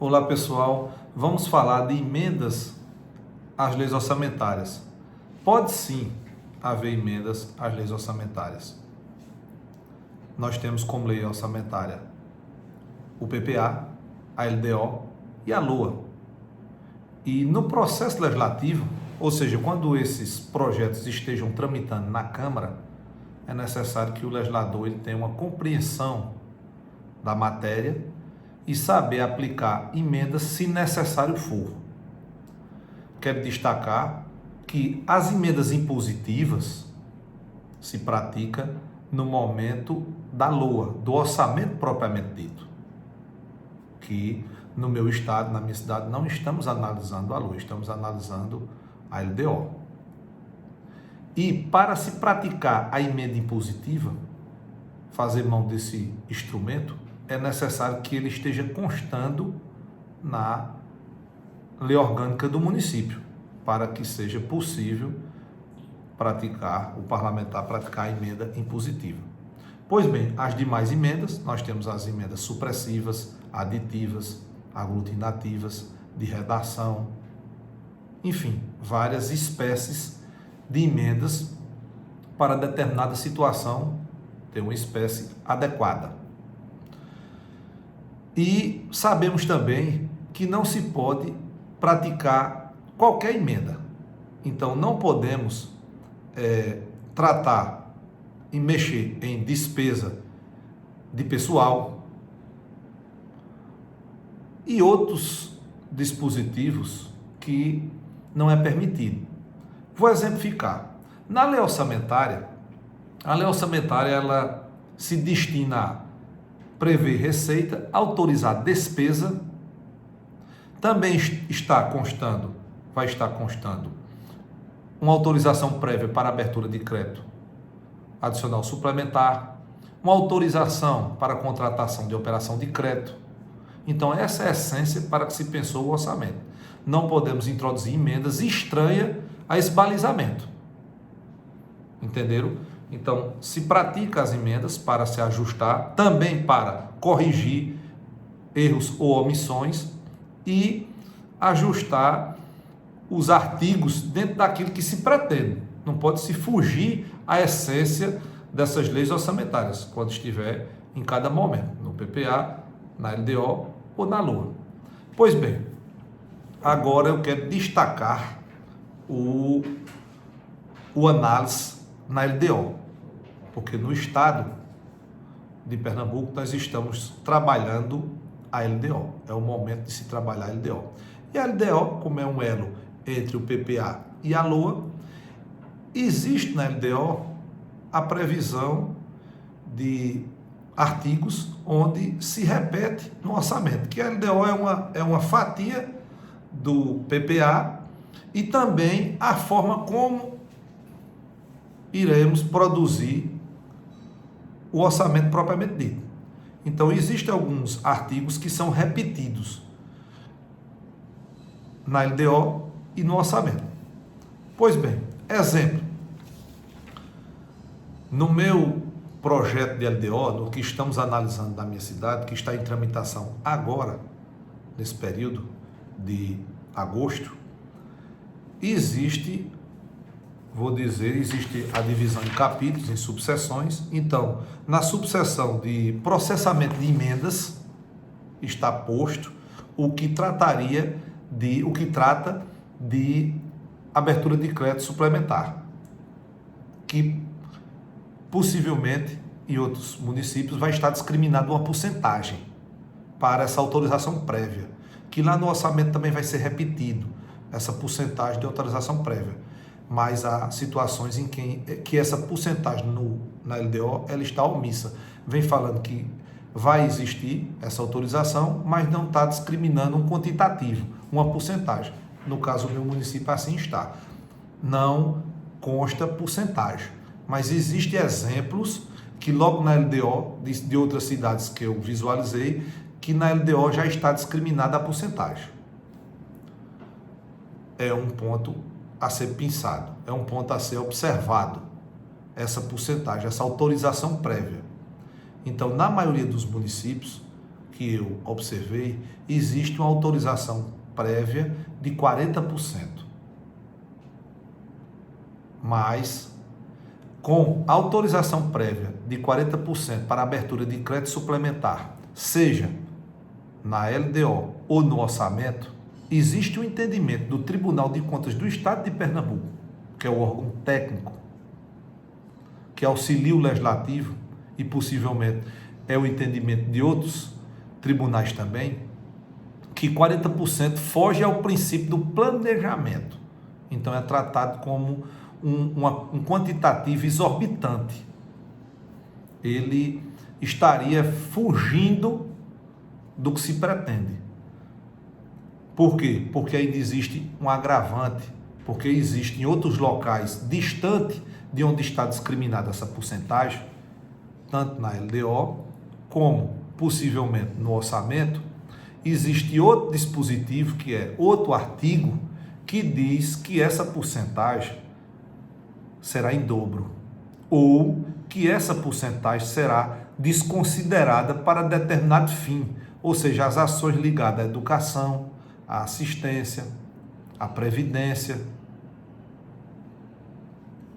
Olá pessoal, vamos falar de emendas às leis orçamentárias. Pode sim haver emendas às leis orçamentárias. Nós temos como lei orçamentária o PPA, a LDO e a LOA. E no processo legislativo, ou seja, quando esses projetos estejam tramitando na Câmara, é necessário que o legislador ele tenha uma compreensão da matéria e saber aplicar emendas se necessário for. Quero destacar que as emendas impositivas se praticam no momento da LOA, do orçamento propriamente dito, que no meu estado, na minha cidade, não estamos analisando a LOA, estamos analisando a LDO. E para se praticar a emenda impositiva, fazer mão desse instrumento, é necessário que ele esteja constando na lei orgânica do município, para que seja possível o parlamentar praticar a emenda impositiva. Pois bem, as demais emendas, nós temos as emendas supressivas, aditivas, aglutinativas, de redação, enfim, várias espécies de emendas para determinada situação ter uma espécie adequada. E sabemos também que não se pode praticar qualquer emenda. Então, não podemos tratar e mexer em despesa de pessoal e outros dispositivos que não é permitido. Vou exemplificar. Na lei orçamentária, a lei orçamentária ela se destina a prever receita, autorizar despesa, também vai estar constando uma autorização prévia para abertura de crédito adicional suplementar, uma autorização para contratação de operação de crédito. Então, essa é a essência para que se pensou o orçamento. Não podemos introduzir emendas estranhas a esse balizamento. Entenderam? Então, se pratica as emendas para se ajustar, também para corrigir erros ou omissões e ajustar os artigos dentro daquilo que se pretende. Não pode se fugir à essência dessas leis orçamentárias, quando estiver em cada momento, no PPA, na LDO ou na LOA. Pois bem, agora eu quero destacar o análise na LDO, porque no estado de Pernambuco nós estamos trabalhando a LDO, é o momento de se trabalhar a LDO. E a LDO, como é um elo entre o PPA e a LOA, existe na LDO a previsão de artigos onde se repete no orçamento, que a LDO é uma fatia do PPA e também a forma como iremos produzir o orçamento propriamente dito. Então, existem alguns artigos que são repetidos na LDO e no orçamento. Pois bem, exemplo, no meu projeto de LDO, no que estamos analisando da minha cidade, que está em tramitação agora, nesse período de agosto, existe a divisão em capítulos, em subseções. Então, na subseção de processamento de emendas, está posto o que trata de abertura de crédito suplementar, que possivelmente em outros municípios vai estar discriminado uma porcentagem para essa autorização prévia, que lá no orçamento também vai ser repetido essa porcentagem de autorização prévia. Mas há situações em que essa porcentagem na LDO ela está omissa. Vem falando que vai existir essa autorização, mas não está discriminando um quantitativo, uma porcentagem. No caso do meu município, assim está. Não consta porcentagem. Mas existem exemplos que logo na LDO, de outras cidades que eu visualizei, que na LDO já está discriminada a porcentagem. É um ponto a ser pensado, é um ponto a ser observado, essa porcentagem, essa autorização prévia. Então, na maioria dos municípios, que eu observei, existe uma autorização prévia de 40%. Mas, com autorização prévia de 40% para abertura de crédito suplementar, seja na LDO ou no orçamento, existe um entendimento do Tribunal de Contas do Estado de Pernambuco, que é o órgão técnico, que auxilia o legislativo e possivelmente é o entendimento de outros tribunais também, que 40% foge ao princípio do planejamento. Então é tratado como um quantitativo exorbitante. Ele estaria fugindo do que se pretende. Por quê? Porque ainda existe um agravante, porque existe em outros locais, distante de onde está discriminada essa porcentagem, tanto na LDO, como possivelmente no orçamento, existe outro dispositivo, que é outro artigo, que diz que essa porcentagem será em dobro, ou que essa porcentagem será desconsiderada para determinado fim, ou seja, as ações ligadas à educação, à assistência, à previdência.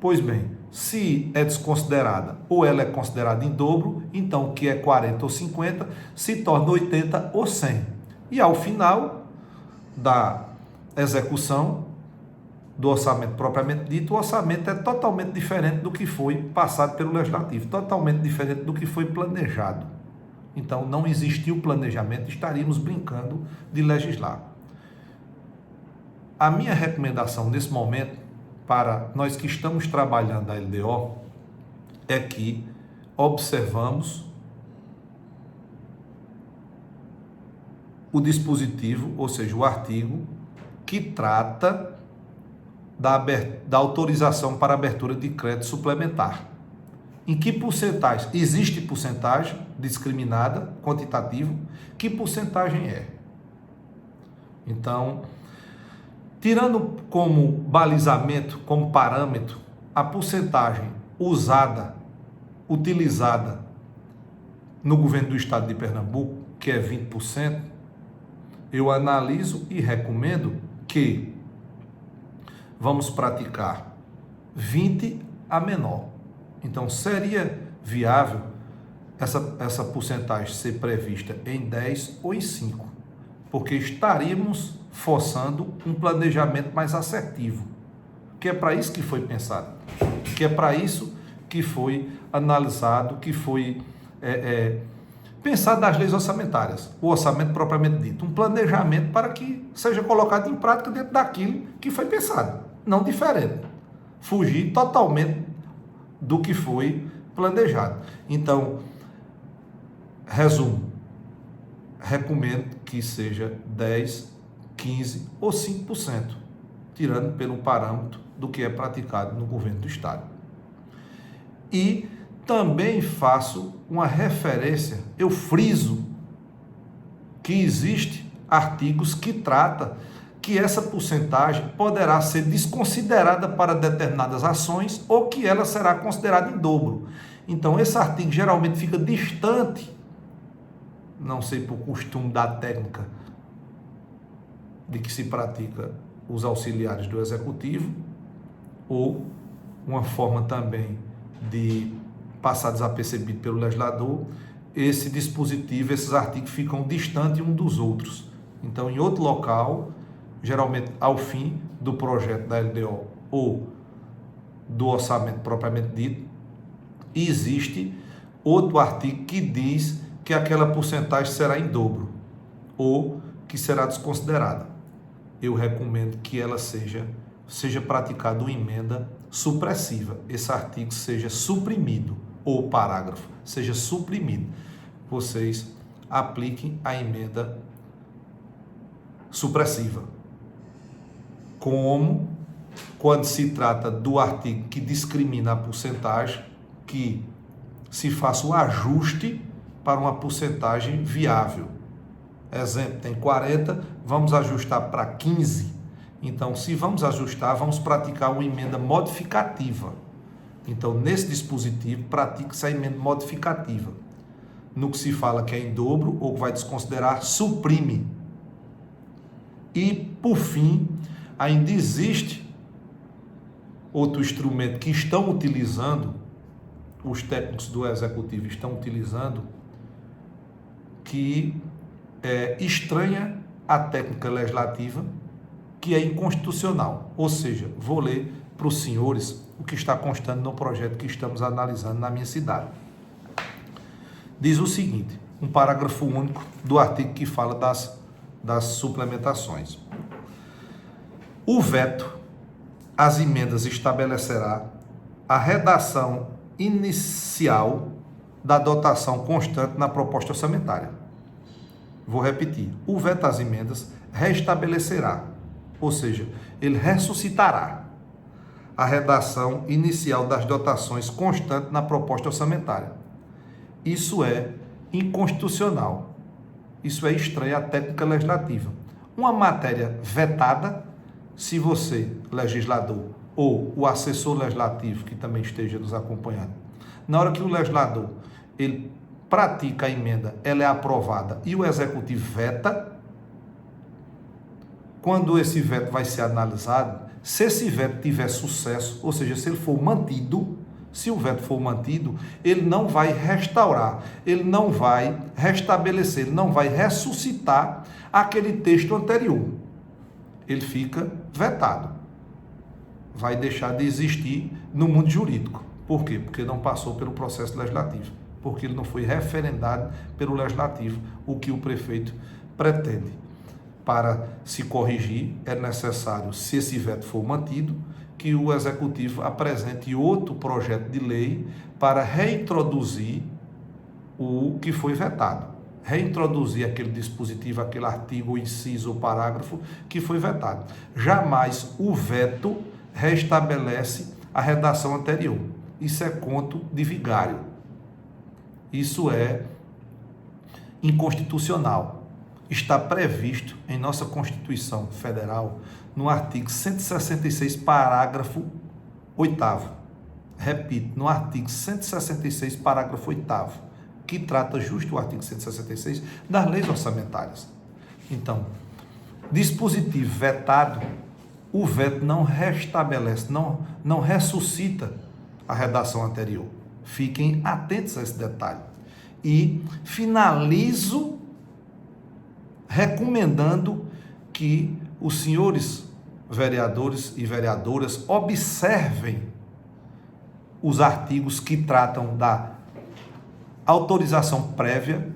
Pois bem, se é desconsiderada ou ela é considerada em dobro, então o que é 40 ou 50 se torna 80 ou 100. E ao final da execução do orçamento propriamente dito, o orçamento é totalmente diferente do que foi passado pelo Legislativo, totalmente diferente do que foi planejado. Então, não existiu planejamento, estaríamos brincando de legislar. A minha recomendação nesse momento, para nós que estamos trabalhando a LDO, é que observamos o dispositivo, ou seja, o artigo que trata da autorização para abertura de crédito suplementar. Em que porcentagem? Existe porcentagem discriminada, quantitativo? Que porcentagem é? Então, tirando como balizamento, como parâmetro, a porcentagem utilizada no governo do estado de Pernambuco, que é 20%, eu analiso e recomendo que vamos praticar 20 a menor. Então, seria viável essa porcentagem ser prevista em 10 ou em 5, porque estaríamos forçando um planejamento mais assertivo, que é para isso que foi pensado, que é para isso que foi analisado, que foi pensado nas leis orçamentárias, o orçamento propriamente dito, um planejamento para que seja colocado em prática dentro daquilo que foi pensado, não diferente, fugir totalmente do que foi planejado. Então, resumo, recomendo que seja 10, 15 ou 5%, tirando pelo parâmetro do que é praticado no governo do estado. E também faço uma referência, eu friso que existe artigos que trata que essa porcentagem poderá ser desconsiderada para determinadas ações ou que ela será considerada em dobro. Então, esse artigo geralmente fica distante, não sei por costume da técnica de que se pratica os auxiliares do executivo, ou uma forma também de passar desapercebido pelo legislador, esse dispositivo, esses artigos ficam distantes um dos outros. Então, em outro local, geralmente ao fim do projeto da LDO ou do orçamento propriamente dito, existe outro artigo que diz que aquela porcentagem será em dobro ou que será desconsiderada. Eu recomendo que ela seja praticada uma emenda supressiva, esse artigo seja suprimido, ou o parágrafo seja suprimido. Vocês apliquem a emenda supressiva. Como quando se trata do artigo que discrimina a porcentagem, que se faça o ajuste para uma porcentagem viável. Exemplo, tem 40, vamos ajustar para 15. Então, se vamos ajustar, vamos praticar uma emenda modificativa. Então, nesse dispositivo, pratique-se a emenda modificativa. no que se fala que é em dobro ou que vai desconsiderar, suprime. E, por fim, ainda existe outro instrumento que estão utilizando, os técnicos do Executivo estão utilizando, que estranha a técnica legislativa, que é inconstitucional. Ou seja, vou ler para os senhores o que está constando no projeto que estamos analisando na minha cidade. Diz o seguinte, um parágrafo único do artigo que fala das suplementações. O veto às emendas estabelecerá a redação inicial da dotação constante na proposta orçamentária. Vou repetir. O veto às emendas restabelecerá, ou seja, ele ressuscitará a redação inicial das dotações constante na proposta orçamentária. Isso é inconstitucional. Isso é estranho à técnica legislativa. Uma matéria vetada, se você, legislador, ou o assessor legislativo, que também esteja nos acompanhando, na hora que o legislador ele pratica a emenda, ela é aprovada e o executivo veta, quando esse veto vai ser analisado, se esse veto tiver sucesso, ou seja, se ele for mantido, se o veto for mantido, ele não vai restaurar, ele não vai restabelecer, ele não vai ressuscitar aquele texto anterior. Ele fica vetado. Vai deixar de existir no mundo jurídico. Por quê? Porque não passou pelo processo legislativo. Porque ele não foi referendado pelo legislativo, o que o prefeito pretende. Para se corrigir, é necessário, se esse veto for mantido, que o executivo apresente outro projeto de lei para reintroduzir o que foi vetado. Reintroduzir aquele dispositivo, aquele artigo, inciso ou parágrafo que foi vetado. Jamais o veto restabelece a redação anterior. Isso é conto de vigário. Isso é inconstitucional. Está previsto em nossa Constituição Federal, no artigo 166, parágrafo 8º. Repito, no artigo 166, parágrafo 8º, que trata justo o artigo 166 das leis orçamentárias. Então, dispositivo vetado, o veto não restabelece, não ressuscita a redação anterior. Fiquem atentos a esse detalhe. E finalizo recomendando que os senhores vereadores e vereadoras observem os artigos que tratam da autorização prévia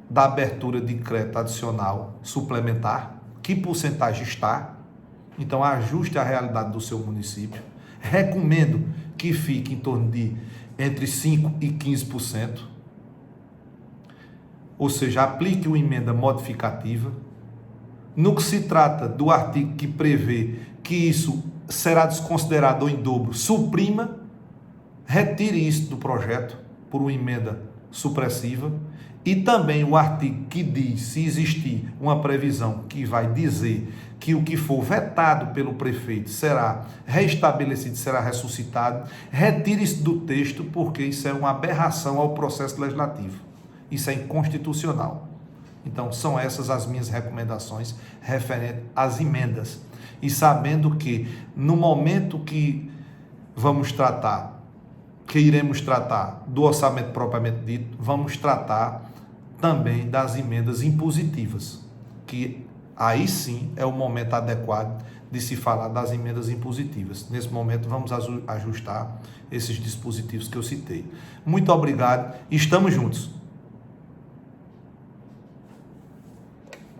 da abertura de crédito adicional suplementar, que porcentagem está, então ajuste a realidade do seu município. Recomendo que fique em torno de entre 5% e 15%, ou seja, aplique uma emenda modificativa. No que se trata do artigo que prevê que isso será desconsiderado ou em dobro, suprima, retire isso do projeto por uma emenda supressiva, e também o artigo que diz, se existir uma previsão que vai dizer que o que for vetado pelo prefeito será restabelecido, será ressuscitado, retire isso do texto, porque isso é uma aberração ao processo legislativo. Isso é inconstitucional. Então, são essas as minhas recomendações referentes às emendas. E sabendo que, no momento que iremos tratar do orçamento propriamente dito, vamos tratar também das emendas impositivas, que aí sim é o momento adequado de se falar das emendas impositivas. Nesse momento, vamos ajustar esses dispositivos que eu citei. Muito obrigado, estamos juntos.